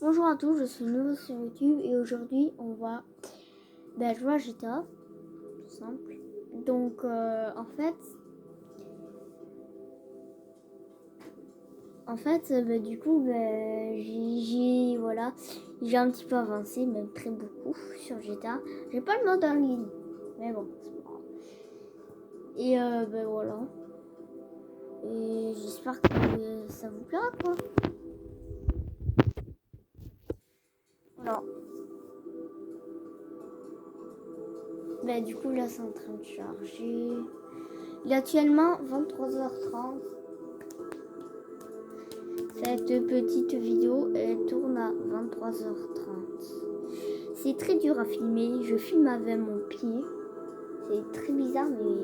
Bonjour à tous, je suis nouveau sur YouTube et aujourd'hui on va jouer à GTA, tout simple. Donc en fait du coup j'ai un petit peu avancé, même très beaucoup sur GTA. J'ai pas le mode en ligne, mais bon c'est pas grave. Et voilà. Et j'espère que ça vous plaira quoi. Voilà. Du coup là c'est en train de charger. Il est actuellement 23h30. Cette petite vidéo elle tourne à 23h30. C'est très dur à filmer. Je filme avec mon pied. C'est très bizarre mais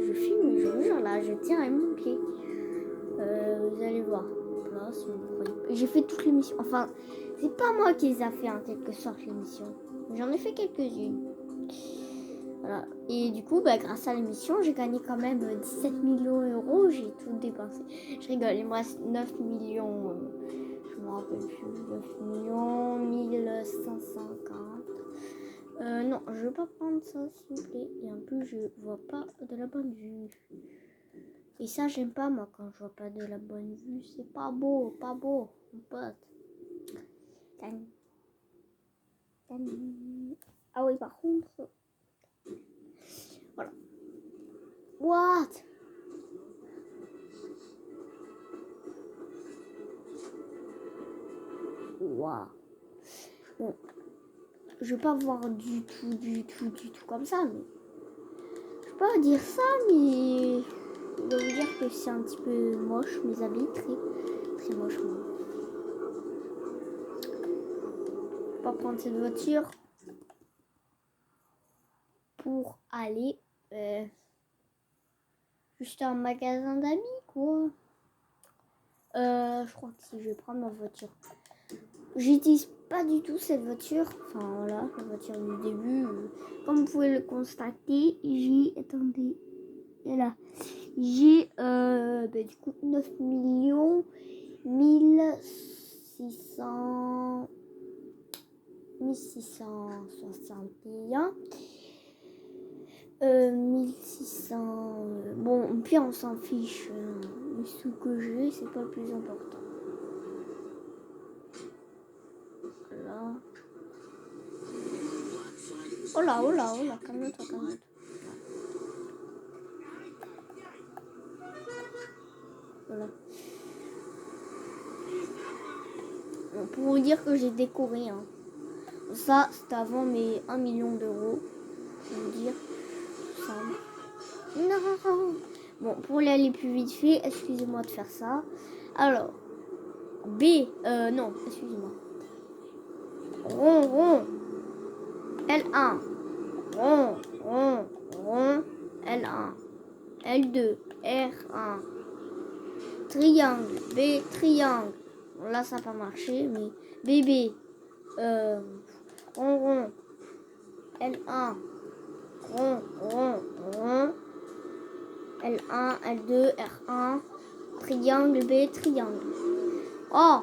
je filme, je vous jure là, je tiens avec mon pied. Vous allez voir. Là, si vous croyez. J'ai fait toutes les missions. Enfin, c'est pas moi qui les a fait en quelque sorte les missions. J'en ai fait quelques-unes. Voilà. Et du coup, grâce à l'émission, j'ai gagné quand même 17 millions d'euros. J'ai tout dépensé. Je rigole, il me reste 9 millions. Je me rappelle plus. 9 millions 1150. Non, je veux pas prendre ça, s'il vous plaît. Et en plus, je vois pas de la bonne vue. Et ça, j'aime pas, moi, quand je vois pas de la bonne vue. C'est pas beau, mon pote. Ah oui, par contre... Voilà. What? Wow. Bon, je vais pas voir du tout comme ça, mais je peux pas dire ça, mais je dois vous dire que c'est un petit peu moche, mes habits, très moche. Je vais pas prendre cette voiture pour aller juste à un magasin d'amis, quoi. Je crois que si je vais prendre ma voiture. J'utilise pas du tout cette voiture. Enfin voilà, la voiture du début. Comme vous pouvez le constater, attendez. Et là. J'ai du coup 9 millions 1661 1600 bon puis on s'en fiche les sous que j'ai c'est pas le plus important. Là. Oh là, calme-toi. Voilà. Pour vous dire que j'ai décoré. Hein. Ça, c'était avant mes 1 million d'euros. Je vais vous dire. Ça. Non. Bon, pour y aller plus vite fait, excusez-moi de faire ça. Alors, non, excusez-moi. Rond. L1. Rond. L1. L2. R1. Triangle. B, triangle. Bon, là, ça n'a pas marché, mais bébé. Rond. L1. Rond. L1, L2, R1. Triangle, B, triangle. Oh!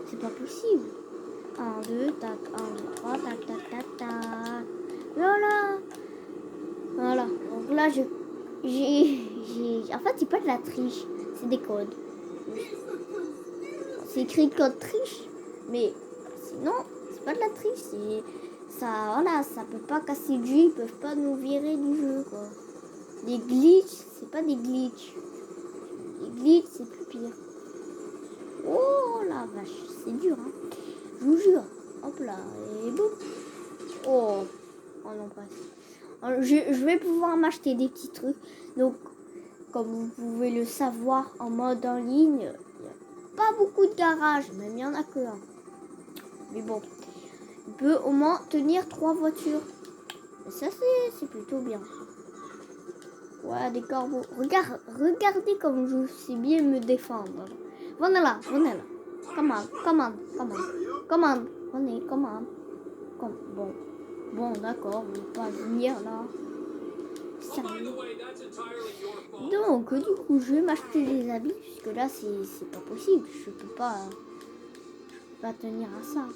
C'est pas possible. 1, 2, tac, 1, 2, 3, tac. Voilà. Donc là, j'ai... En fait, c'est pas de la triche. C'est des codes. C'est écrit code triche. Mais sinon, c'est pas de la triche. C'est... Ça peut pas casser le jeu. Ils peuvent pas nous virer du jeu, quoi. Les glitches, c'est pas des glitches. Les glitches, c'est plus pire. Oh la vache, c'est dur, hein. Je vous jure. Hop là, et boum. Oh non, presque. Je vais pouvoir m'acheter des petits trucs. Donc, comme vous pouvez le savoir, en mode en ligne, il n'y a pas beaucoup de garages. Même il y en a que un. Mais bon, il peut au moins tenir 3 voitures. Et ça, c'est plutôt bien. Ouais, des corbeaux. Regardez comme je sais bien me défendre. Venez là. Commande. Venez. Bon, d'accord, on va pas venir là. Sérieux. Donc, du coup, je vais m'acheter des habits, puisque là, c'est pas possible. Je peux pas tenir à ça.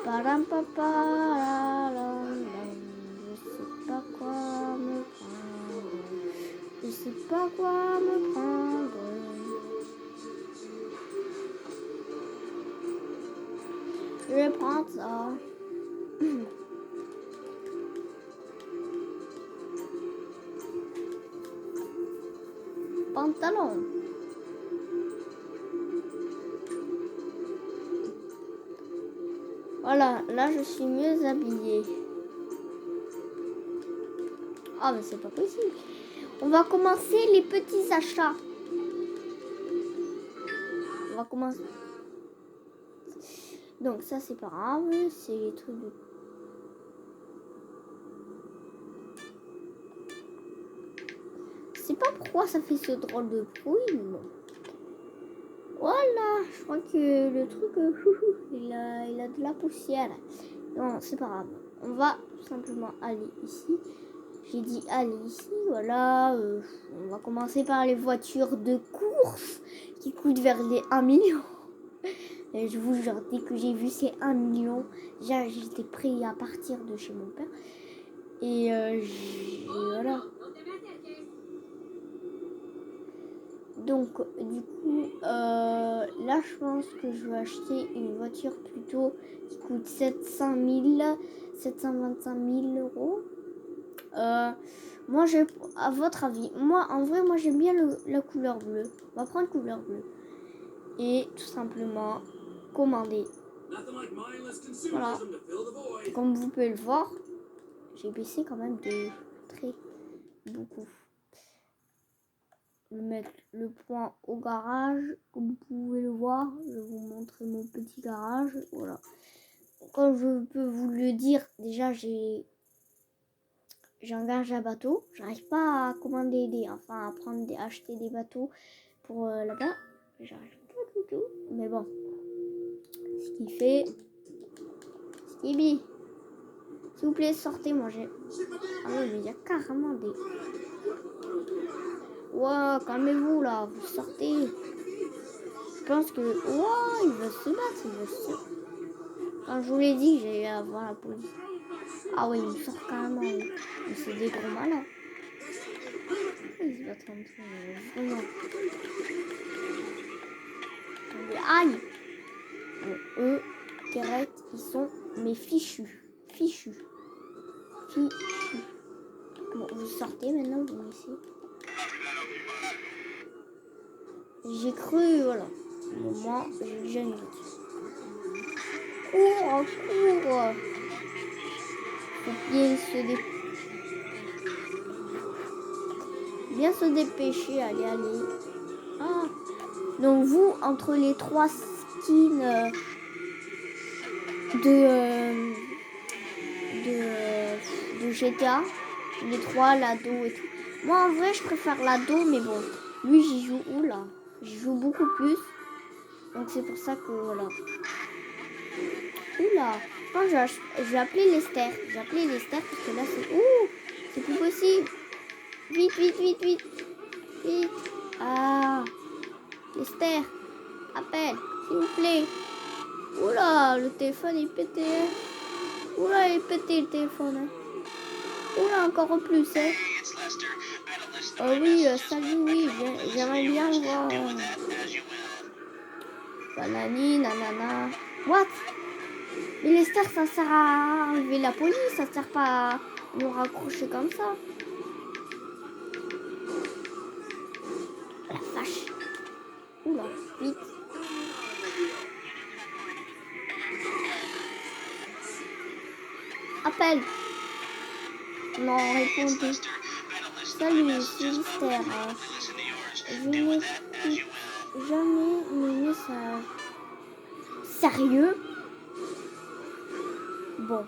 Param papa, je sais pas quoi me prendre. Je sais pas quoi me prendre. Je vais prendre ça. Pantalon. Voilà, là je suis mieux habillée. Ah mais c'est pas possible. On va commencer les petits achats. On va commencer. Donc ça c'est pas grave, c'est les trucs de... Je sais pas pourquoi ça fait ce drôle de bruit, mais bon. Voilà, je crois que le truc, il a de la poussière. Non, c'est pas grave. On va tout simplement aller ici. J'ai dit aller ici, voilà. On va commencer par les voitures de course qui coûtent vers les 1 million. Et je vous jure, dès que j'ai vu ces 1 million, j'étais prêt à partir de chez mon père. Et voilà. Donc, du coup, là, je pense que je vais acheter une voiture plutôt qui coûte 725 000 euros. Moi, à votre avis, en vrai, moi, j'aime bien la couleur bleue. On va prendre couleur bleue. Et tout simplement, commander. Voilà. Comme vous pouvez le voir, j'ai baissé quand même de très beaucoup. Mettre le point au garage, comme vous pouvez le voir, je vais vous montrer mon petit garage. Voilà. Comme je peux vous le dire, déjà j'ai un garage à bateau. J'arrive pas à commander acheter des bateaux pour là-bas. J'arrive pas du tout. Mais bon, ce qui fait, Skibi, s'il vous plaît, sortez, manger. Ah oui, mais il y a carrément des... Ouais, calmez-vous là, vous sortez. Je pense que... Ouais, il va se battre, Quand je vous l'ai dit, j'ai eu à voir la police. Ah oui, il sort carrément. Mais c'est des gros malins. Ils se battent comme ça, vraiment. Aïe! Bon, eux, direct, ils sont mes fichus. Fichus. Bon, vous sortez maintenant, vous laissez. J'ai cru, voilà. Mais moi, j'ai déjà une voiture. Cours. Faut bien se dépêcher, allez. Ah. Donc vous, entre les 3 skins de GTA, les 3, l'ado et tout. Moi en vrai je préfère l'ado, mais bon, lui j'y joue j'y joue beaucoup plus. Donc c'est pour ça que voilà. Quand je vais appeler Lester. J'ai appelé Lester parce que là c'est plus possible. Vite. Ah, Lester, appelle, s'il vous plaît. Oula, le téléphone est pété. Oula, il est pété le téléphone. Oula, encore plus, hein. Oui, salut, oui, j'aimerais bien le voir. Banani, nanana. What? Mais Lester, ça sert à enlever la police, ça sert pas à nous raccrocher comme ça. La vache. Oula, vite. Appelle. Non, répondez. Salut, c'est Lester. Je n'écoute jamais mes messages. Sérieux? Bon.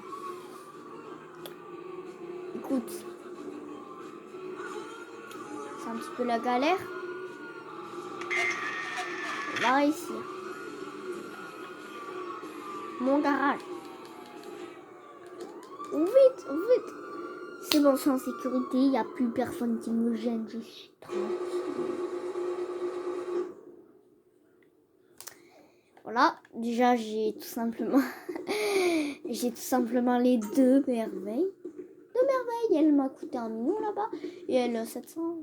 Écoute. C'est un petit peu la galère. On va réussir. Mon garage. Vite, vite. C'est bon, je suis en sécurité. Il n'y a plus personne qui me gêne. Je suis tranquille. Voilà. Déjà, j'ai tout simplement... j'ai tout simplement les 2 merveilles. 2 merveilles. Elle m'a coûté 1 million là-bas. Et elle a 700.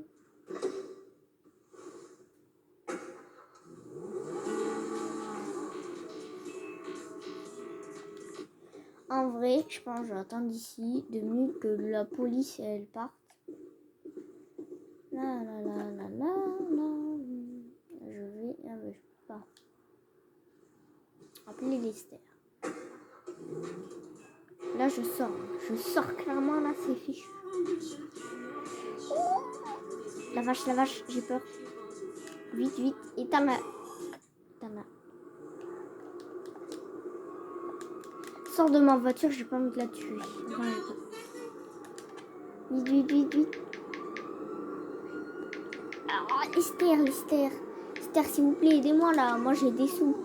En vrai, je pense que je vais attendre ici 2 minutes que la police elle parte. La la la la la la. Je vais. Ah mais je peux pas. Appeler Lester. Là je sors. Je sors clairement là, c'est fichu. Oh la vache, j'ai peur. Vite, vite. Éteins la. Sors de ma voiture, j'ai pas envie de la tuer. Enfin, vite, vite, vite, vite. Ah, Lester, s'il vous plaît, aidez-moi là. Moi j'ai des sous.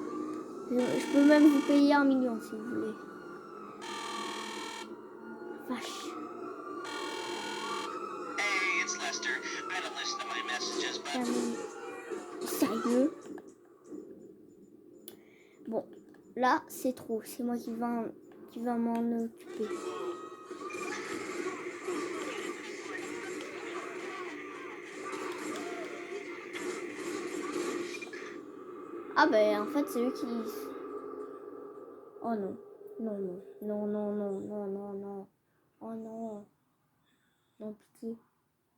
Je peux même vous payer 1 million si vous voulez. Vache. Hey, it's Lester. I don't listen to my messages, but... Sérieux? Bon, là c'est trop. C'est moi qui va m'en occuper. Ah ben en fait c'est eux qui... Oh non. Non, non. Non, non, non, non, non, non. Oh non. Non, pitié.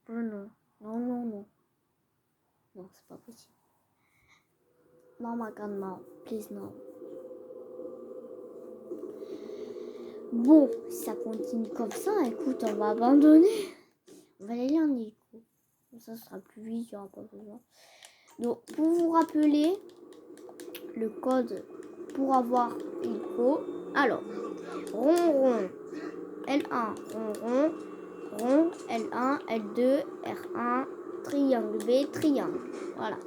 Oh non. Non, non, non. Non, c'est pas possible. Non, my God, non. Please, non. Bon, si ça continue comme ça, écoute, on va abandonner. On va aller en écho. Ça sera plus vite, il n'y aura pas besoin. Donc, pour vous rappeler le code pour avoir écho, alors, rond, rond, L1, rond, rond, rond, L1, L2, R1, triangle B, triangle. Voilà.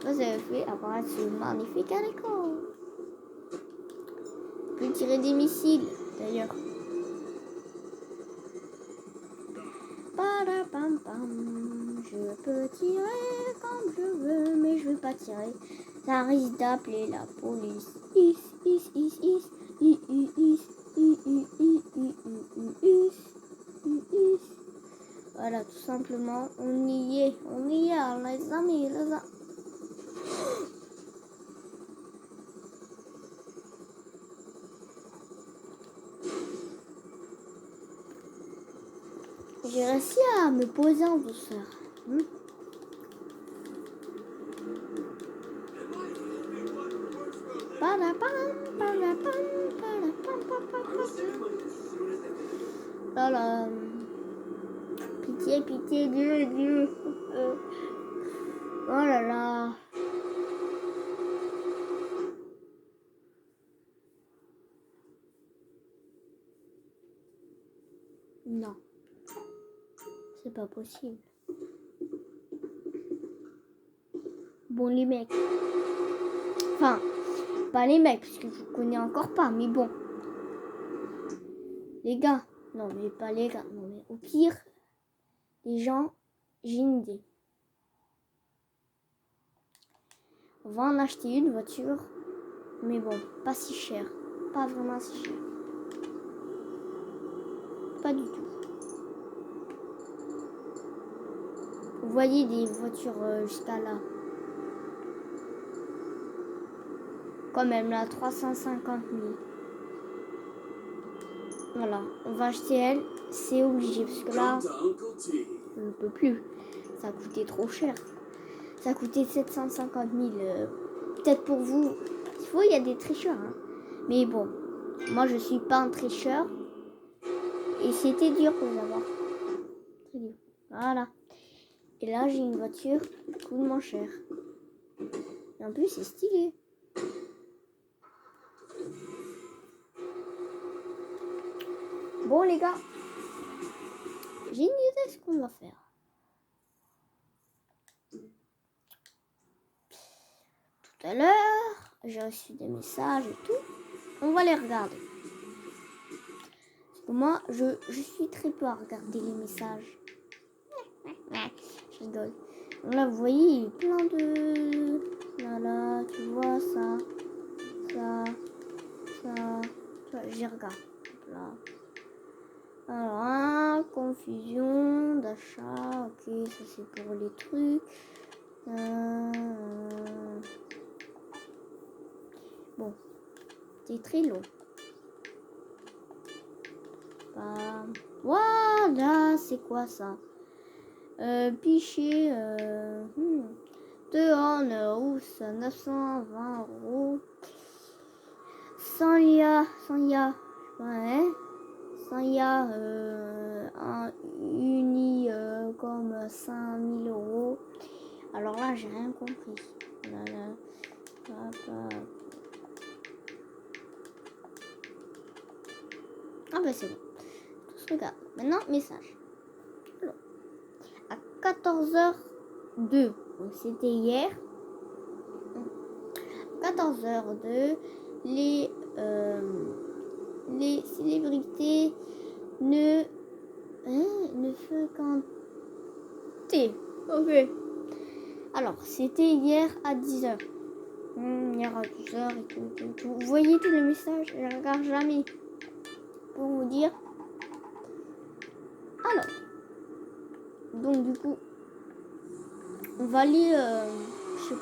Ça, ça fait apparaître ce magnifique à l'écran. On peut tirer des missiles, d'ailleurs. Pam, pam. Je peux tirer comme je veux, mais je veux pas tirer. Ça risque d'appeler la police. Voilà, tout simplement, on y est, les amis, J'ai réussi à me poser en douceur. Voilà. Pitié, pitié, Dieu, Dieu. Oh là là. Non. C'est pas possible. Bon, les mecs. Enfin, pas les mecs, parce que je vous connais encore pas, mais bon. Les gars. Non, mais pas les gars. Non, mais au pire, les gens, j'ai une idée. On va en acheter une voiture. Mais bon, pas si cher. Pas vraiment si cher. Pas du tout. Vous voyez des voitures jusqu'à là. Quand même là, 350 000. Voilà, on va acheter elle. C'est obligé parce que là, je ne peux plus. Ça a coûté trop cher. Ça a coûté 750 000. Peut-être pour vous. Il y a des tricheurs. Hein. Mais bon, moi je suis pas un tricheur. Et c'était dur pour les avoir. Très dur. Voilà. Et là, j'ai une voiture qui coûte moins cher. Et en plus, c'est stylé. Bon, les gars, j'ai une idée de ce qu'on va faire. Tout à l'heure, j'ai reçu des messages et tout. On va les regarder. Parce que moi, je suis très peu à regarder les messages. Ouais, je rigole. Donc là, vous voyez, il y a plein de... Voilà, tu vois, ça, j'y regarde. Là. Alors, confusion d'achat, ok, ça c'est pour les trucs. Bon, c'est très long. Voilà, c'est quoi ça? Pichet, 2 en rousse, 920 €. 100 ya, ouais. 100 ya, un uni comme 5000 €. Alors là, j'ai rien compris. Voilà. Ah bah c'est bon. Tout se regarde. Maintenant, message. Alors, à 14h02, donc c'était hier. 14h02, les célébrités ne fréquentaient. Ok. Alors, c'était hier à 10h. Hier à 10h et tout. Vous voyez tous les messages? Je regarde jamais. Pour vous dire. Alors. Donc, du coup, on va aller. Je sais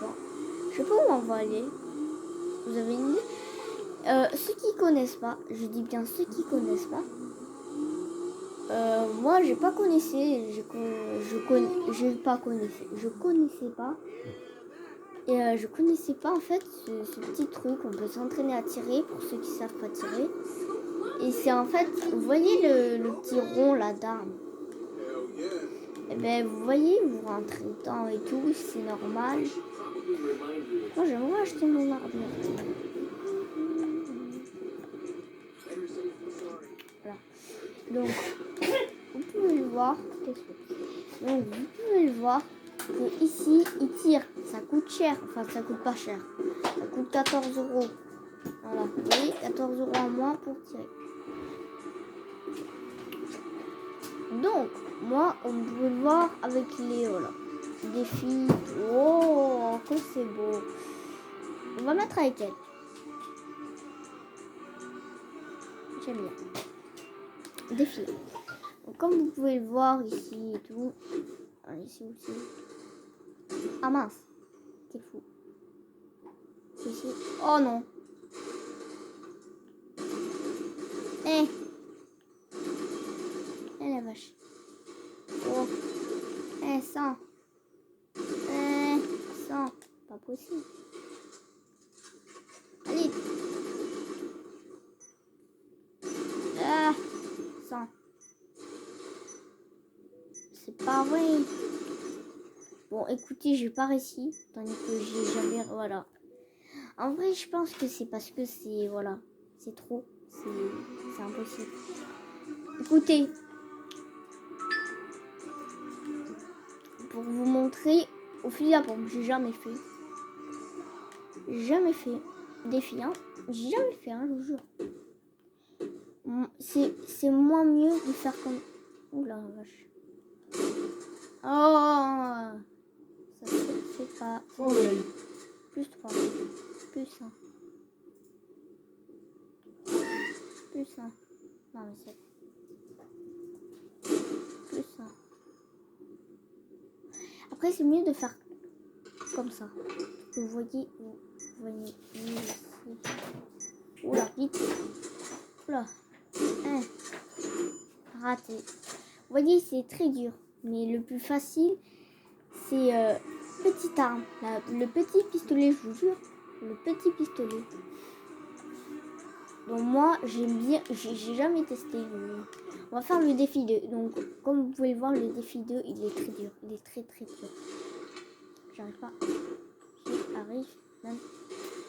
pas où on va aller. Vous avez une idée? Ceux qui connaissent pas, je dis bien ceux qui connaissent pas. Moi, je connaissais pas. Et je connaissais pas en fait ce petit truc. On peut s'entraîner à tirer pour ceux qui savent pas tirer. Et c'est en fait, vous voyez le petit rond là d'arme. Et ben vous voyez, vous rentrez dedans et tout, c'est normal. Moi j'aimerais acheter mon armure. Voilà. Donc vous pouvez le voir. Donc vous pouvez le voir que ici il tire. Ça coûte cher. Enfin ça coûte pas cher. Ça coûte 14 €. Voilà. Vous voyez, 14 € en moins pour tirer. Donc moi on peut le voir avec les défis. Oh que c'est beau. On va mettre avec elle. J'aime bien. Défi. Donc, comme vous pouvez le voir ici et tout. Ici aussi. Ah mince. Quel fou. Ici. Oh non. Eh. Eh la vache. Oh. 100. 100. Pas possible. Allez. 100. C'est pas vrai. Bon, écoutez, j'ai pas réussi. Tandis que j'ai jamais... Voilà. En vrai, je pense que c'est parce que c'est... Voilà. C'est trop. C'est impossible. Écoutez. Pour vous montrer au fusil à pompe, j'ai jamais fait. Défi, hein. J'ai jamais fait, hein, je vous jure. C'est moins mieux de faire comme... Oula, vache. Oh, ça se fait pas. Plus 3. Plus 1. Plus 1. Non, mais c'est... Plus 1. Après, c'est mieux de faire comme ça. Vous voyez ici. Oula, vite. Oula. Raté. Vous voyez, c'est très dur. Mais le plus facile, c'est petite arme. Le petit pistolet, je vous jure. Le petit pistolet. Donc moi, j'aime bien. J'ai jamais testé. On va faire le défi 2. Donc, comme vous pouvez le voir, le défi 2, il est très dur. Il est très très dur. J'arrive pas. J'arrive même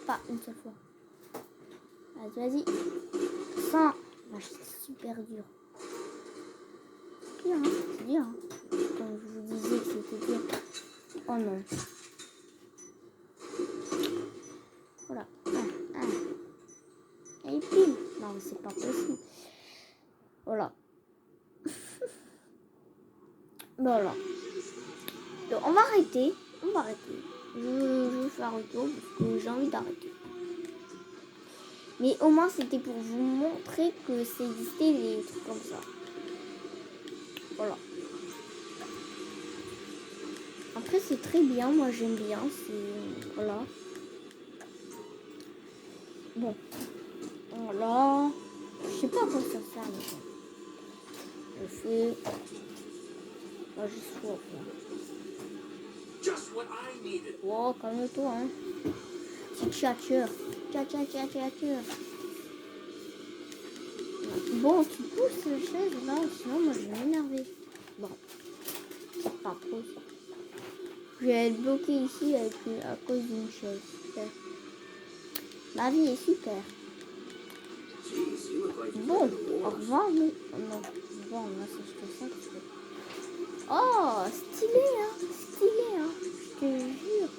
pas une seule fois. Vas-y. 100. C'est super dur. C'est dur, hein. C'est dur, hein. Comme je vous disais que c'était dur. Oh non. Voilà. Et c'est pas possible. Voilà. Voilà. Donc, on va arrêter. Je vais faire un tour parce que j'ai envie d'arrêter. Mais au moins, c'était pour vous montrer que ça existait des trucs comme ça. Voilà. Après, c'est très bien. Moi, j'aime bien. Voilà. Bon. Voilà. Je sais pas à quoi ça sert. Mais bon. Je fais... Moi, je suis soif. Oh, calme-toi, hein. Petit tchatcheur. Tchatcheur. Bon, tu pousses la chaise là, sinon moi je vais m'énerver. Bon, c'est pas trop ça. Je vais être bloqué ici à cause d'une chaise. Super. Ma vie est super. Bon, au revoir, mais... Non, bon, on va s'acheter ça. Oh, stylé, hein. Stylé, hein. Je te jure.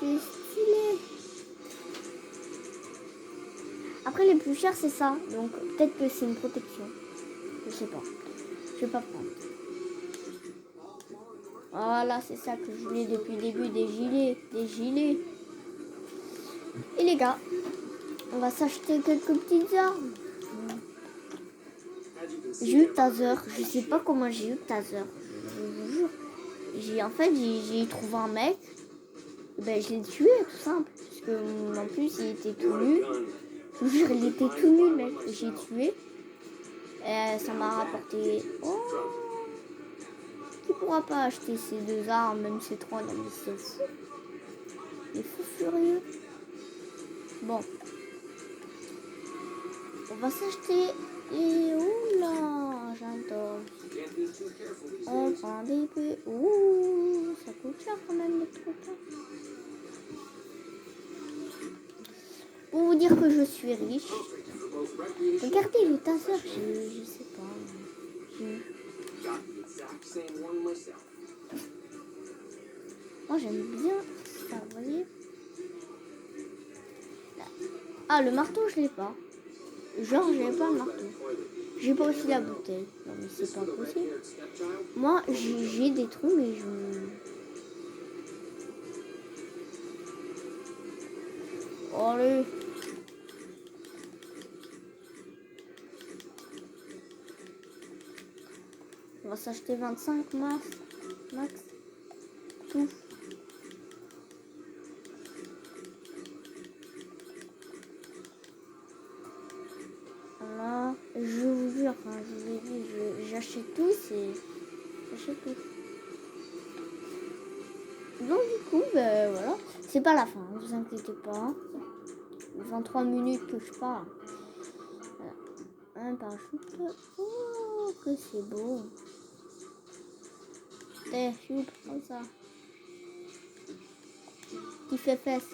C'est stylé. Après, les plus chers, c'est ça. Donc, peut-être que c'est une protection. Je sais pas. Je vais pas prendre. Voilà, c'est ça que je voulais depuis le début. Des gilets. Et les gars, on va s'acheter quelques petites armes. J'ai eu Taser. Je sais pas comment j'ai eu Taser. Je vous jure. J'ai trouvé un mec. Ben, je l'ai tué, tout simple. Parce que, en plus, il était tout nu. Je vous jure, il était tout nu, le mec. J'ai tué. Ça m'a rapporté... Oh, qui pourra pas acheter ces deux armes, même ces trois? Non, mais c'est fou. Il est fou furieux. Bon. On va s'acheter... Et oula, j'adore. On prend des peu... Ouh, ça coûte cher quand même, les trucs là. Pour vous dire que je suis riche. Regardez le taser, je sais pas. Moi j'aime bien ça, vous voyez. Ah, le marteau je l'ai pas. Genre j'ai pas le marteau. J'ai pas aussi la bouteille. Non mais c'est pas possible. Moi j'ai des trucs mais je... Allez. On va s'acheter 25 max. Tout. Voilà. Je vous jure, quand je vous ai dit, j'achète tout, j'achète tout. Donc du coup, ben voilà. C'est pas la fin, ne vous inquiétez pas. 23 minutes que je parle. Voilà. Un parachute. Oh, que c'est beau. Choup, comme ça. Qui fait fesse.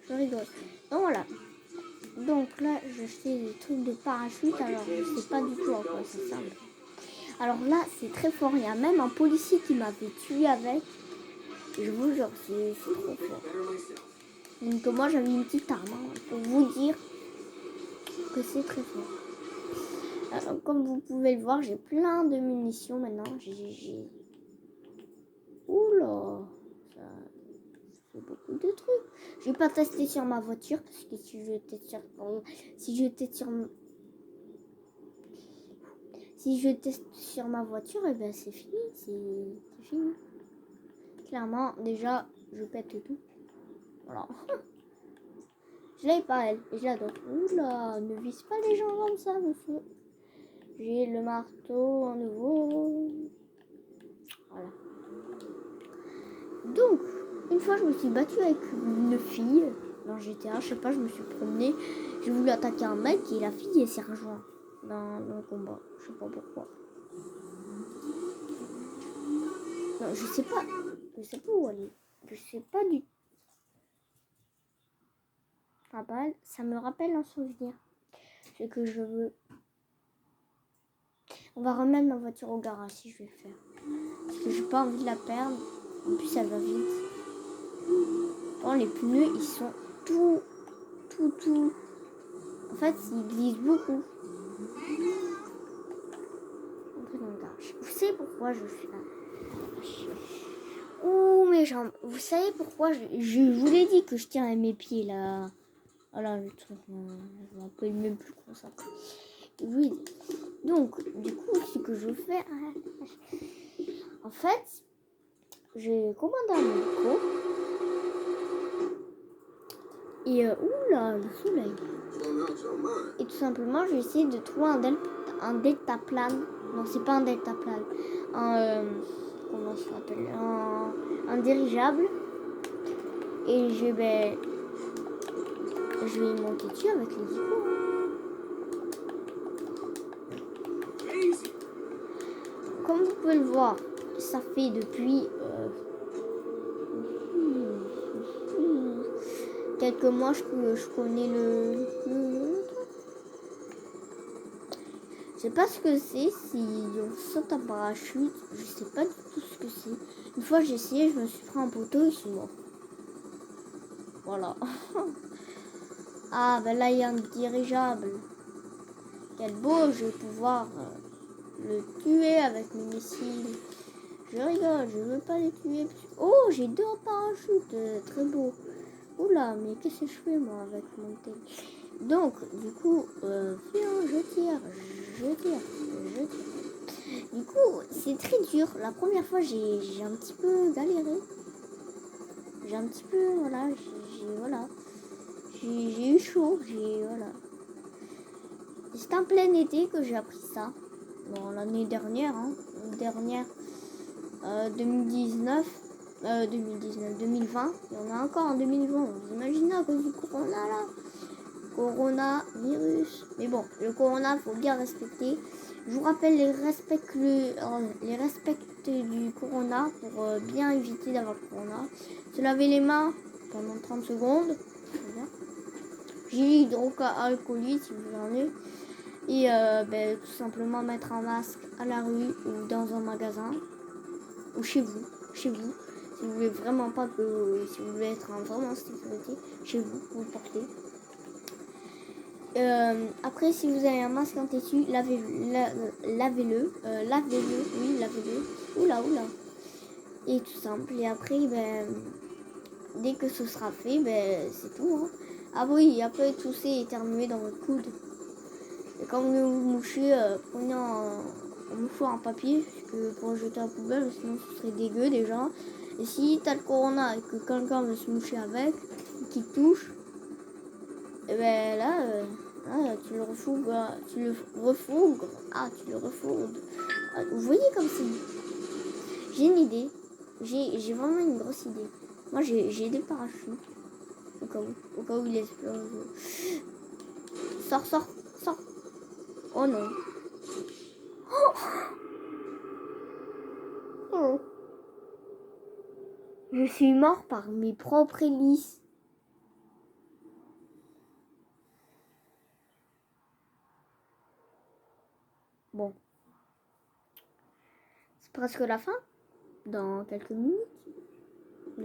Je rigole. Donc voilà. Donc là, j'ai acheté des trucs de parachute. Alors, je sais pas du tout à quoi ça sert. Alors là, c'est très fort. Il y a même un policier qui m'avait tué avec. Je vous jure, c'est trop fort. Donc moi, j'avais une petite arme hein, pour vous dire que c'est très fort. Alors, comme vous pouvez le voir, j'ai plein de munitions maintenant. Oula, ça fait beaucoup de trucs. Je vais pas tester sur ma voiture parce que si je teste sur ma voiture, et ben c'est fini, c'est fini. Clairement, déjà, je pète tout. Voilà. Je l'ai pas elle, et je l'adore. Oula, ne vise pas les gens comme ça, monsieur. J'ai le marteau en nouveau. Voilà. Donc, une fois, je me suis battue avec une fille dans GTA. Je sais pas, je me suis promenée. J'ai voulu attaquer un mec et la fille, elle s'est rejointe dans le combat. Je sais pas pourquoi. Non, je sais pas. Je sais pas où aller. Je sais pas du tout. Ça me rappelle un souvenir. C'est que je veux... On va remettre ma voiture au garage si je vais le faire. Parce que j'ai pas envie de la perdre. En plus, elle va vite. Bon, les pneus, ils sont tout En fait, il glisse beaucoup. Vous savez pourquoi je fais ça? Ouh, mes jambes. Vous savez pourquoi je vous l'ai dit que je tiens à mes pieds là. Voilà, le truc. Je m'appelle même plus comme ça. Oui. Donc, du coup, ce que je fais. En fait, j'ai commandé un micro. Et oula, le soleil. Et tout simplement, j'ai essayé de trouver un deltaplane. Non, c'est pas un deltaplane. Comment ça s'appelle, un dirigeable. Et je vais y monter dessus avec les icônes. Comme vous pouvez le voir, ça fait depuis quelques mois que je connais le je sais pas ce que c'est, si on saute en parachute, je sais pas du tout ce que c'est. Une fois j'ai essayé, je me suis pris un poteau et je suis mort. Voilà. Ah ben là il y a un dirigeable. Quel beau, je vais pouvoir le tuer avec mes missiles. Je rigole, je veux pas les tuer. Oh, j'ai 2 en parachute, très beau. Oula, mais qu'est-ce que je fais moi avec mon tel? Donc, du coup, je tire. Du coup, c'est très dur. La première fois, j'ai un petit peu galéré. J'ai un petit peu, voilà. J'ai eu chaud, voilà. C'est en plein été que j'ai appris ça. Bon, l'année dernière, 2019, 2020. Il y en a encore en 2020. Vous imaginez à cause du corona là? Coronavirus. Mais bon, le corona, faut bien respecter. Je vous rappelle les respects du corona pour bien éviter d'avoir le corona. Se laver les mains pendant 30 secondes. Gel hydroalcoolique si vous en avez. Et tout simplement mettre un masque à la rue ou dans un magasin. Ou chez vous. Si vous voulez vraiment pas que... Si vous voulez être vraiment en sécurité, chez vous, vous le portez. Après, si vous avez un masque en tissu, lavez-le. Oula. Et tout simple. Et après, dès que ce sera fait, c'est tout. Hein. Ah oui, après tousser et éternuer dans votre coude. Et quand vous vous mouchez, prenez un mouchoir en papier, pour jeter à la poubelle, sinon ce serait dégueu déjà. Et si t'as le corona et que quelqu'un veut se moucher avec, qui touche, et là, tu le refourgues. Vous voyez comme c'est. J'ai une idée. J'ai vraiment une grosse idée. Moi, j'ai des parachutes. Au cas où il explose. Sors. Oh non. Oh. Je suis mort par mes propres hélices. Bon. C'est presque la fin. Dans quelques minutes.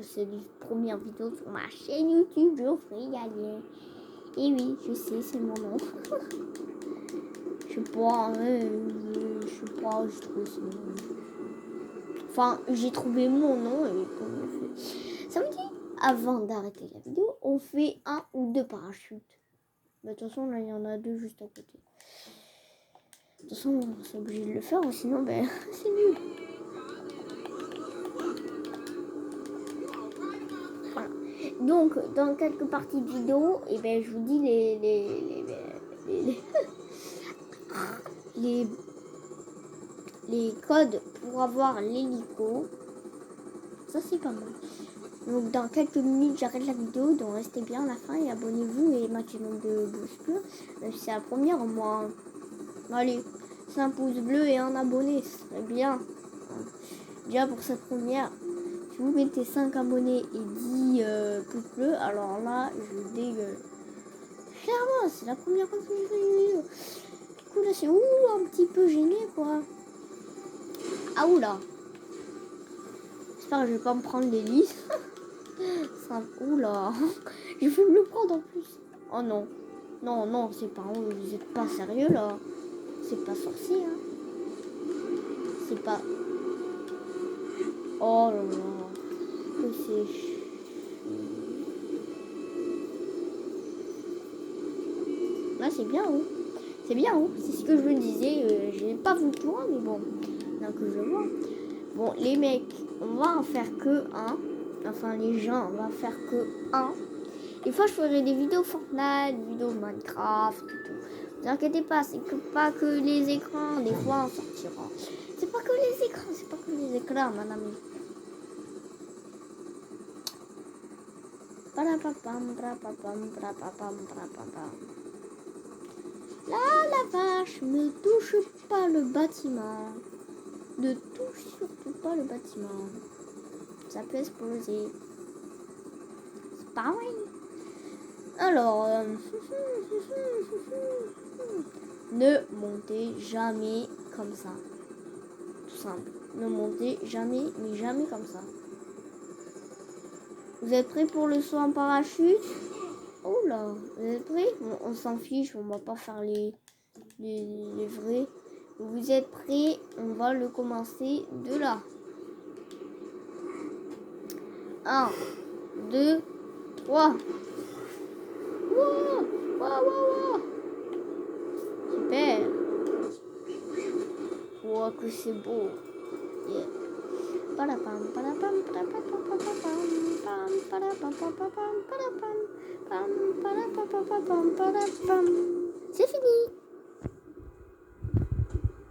C'est une première vidéo sur ma chaîne YouTube. Geoffrey Gallier. Et oui, je sais, c'est mon nom. Je sais pas, j'ai trouvé ce nom. Enfin, j'ai trouvé mon nom et comme ça me dit, avant d'arrêter la vidéo, on fait 1 ou 2 parachutes. De toute façon, là, il y en a 2 juste à côté. De toute façon, c'est obligé de le faire, sinon, c'est nul. Voilà. Donc, dans quelques parties de vidéo, je vous dis les codes pour avoir l'hélico. Ça, c'est pas mal. Donc, dans quelques minutes, j'arrête la vidéo. Donc, restez bien à la fin et abonnez-vous et mettez le de pouce bleu. Même si c'est la première, moi. Allez, c'est un pouce bleu et un abonné. Ce serait bien. Déjà, pour cette première, si vous mettez 5 abonnés et 10 pouces bleus, alors là, je dégueule. Clairement, c'est la première fois que je fais une vidéo. Du coup, là, c'est un petit peu gêné, quoi. Ah, oula. J'espère que je vais pas me prendre l'hélice. Oula. Je vais me le prendre en plus. Oh non. Non, non, c'est pas en haut. Vous êtes pas sérieux là. C'est pas sorcier. Hein. C'est pas. Oh là là. Que c'est. Là, c'est bien haut. C'est bien haut. C'est ce que je me disais. Je n'ai pas vu plus loin, mais bon. Donc, je le vois. Bon, les mecs, on va en faire que un. Enfin, les gens, on va faire que un. Des fois, je ferai des vidéos Fortnite, des vidéos Minecraft, et tout. Ne vous inquiétez pas, c'est que pas que les écrans. Des fois, on sortira. C'est pas que les écrans, c'est pas que les écrans, madame. Là, la vache, ne touche pas le bâtiment. Ne touche surtout pas le bâtiment. Ça peut exploser. C'est pas vrai. Alors, ne montez jamais comme ça. Tout simple. Ne montez jamais, mais jamais comme ça. Vous êtes prêts pour le saut en parachute? Oh là, vous êtes prêts? On s'en fiche, on va pas faire les vrais. Vous êtes prêts? On va le commencer de là. 1, 2, 3. Wow, wow, wow. Super. Wow, que c'est beau. Yeah. C'est fini.